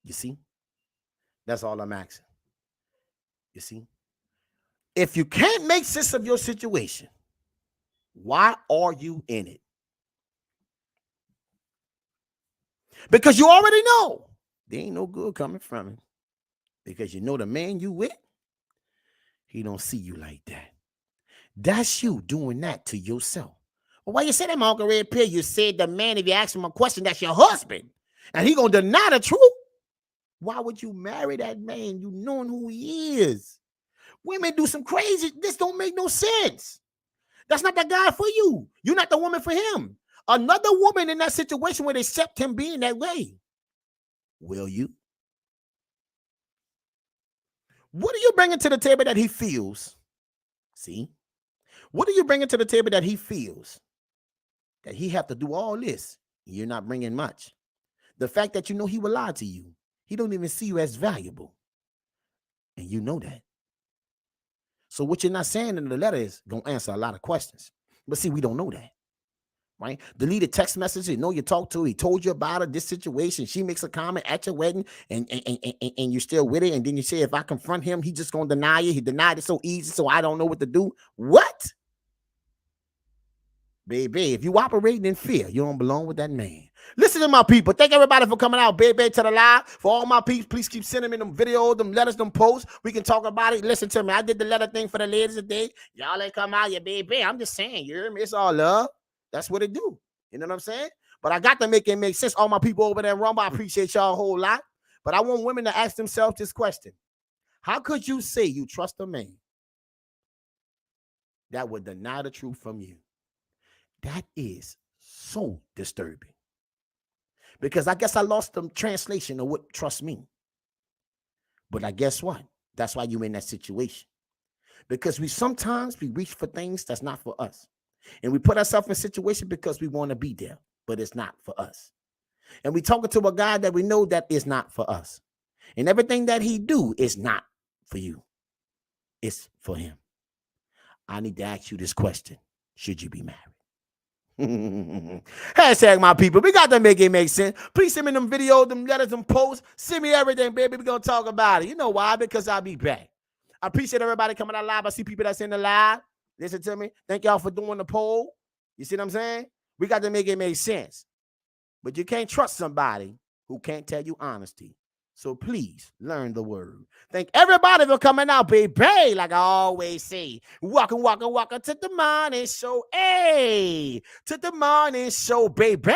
You see? That's all I'm asking. You see? If you can't make sense of your situation, why are you in it? Because you already know there ain't no good coming from it. Because you know the man you with, he don't see you like that. That's you doing that to yourself. Well, why you say that, my Uncle Red Pill? You said the man, if you ask him a question, that's your husband. And he gonna deny the truth. Why would you marry that man? You knowing who he is. Women do some crazy. This don't make no sense. That's not the guy for you. You're not the woman for him. Another woman in that situation would accept him being that way. Will you? What are you bringing to the table that he feels? See? What are you bringing to the table that he feels? That he have to do all this you're not bringing much. The fact that you know he will lie to you, he don't even see you as valuable, and you know that. So what you're not saying in the letter is gonna answer a lot of questions. But see, we don't know that, right? Deleted text message. You know you talked to. He told you about it, this situation. She makes a comment at your wedding, and you're still with it. And then you say, if I confront him, he just gonna deny it. He denied it so easy, so I don't know what to do. What? Baby, if you operating in fear, you don't belong with that man. Listen to my people. Thank everybody for coming out, baby, to the live. For all my peeps, please keep sending me them videos, them letters, them posts. We can talk about it. Listen to me. I did the letter thing for the ladies today. Y'all ain't come out, yeah, baby. I'm just saying, you hear me? It's all love. That's what it do. You know what I'm saying? But I got to make it make sense. All my people over there in Rumble, I appreciate y'all a whole lot. But I want women to ask themselves this question. How could you say you trust a man that would deny the truth from you? That is so disturbing. Because I guess I lost the translation of what trust means. But I guess what? That's why you're in that situation. Because sometimes we reach for things that's not for us. And we put ourselves in a situation because we want to be there, but it's not for us. And we talking to a guy that we know that is not for us. And everything that he do is not for you. It's for him. I need to ask you this question. Should you be married? Hashtag my people. We got to make it make sense. Please send me them videos, them letters, them posts. Send me everything, baby. We're going to talk about it. You know why? Because I'll be back. I appreciate everybody coming out live. I see people that's in the live. Listen to me. Thank y'all for doing the poll. You see what I'm saying? We got to make it make sense. But you can't trust somebody who can't tell you honesty. So please learn the word. Thank everybody for coming out, baby. Like I always say, welcome to the morning show. Hey, to the morning show, baby.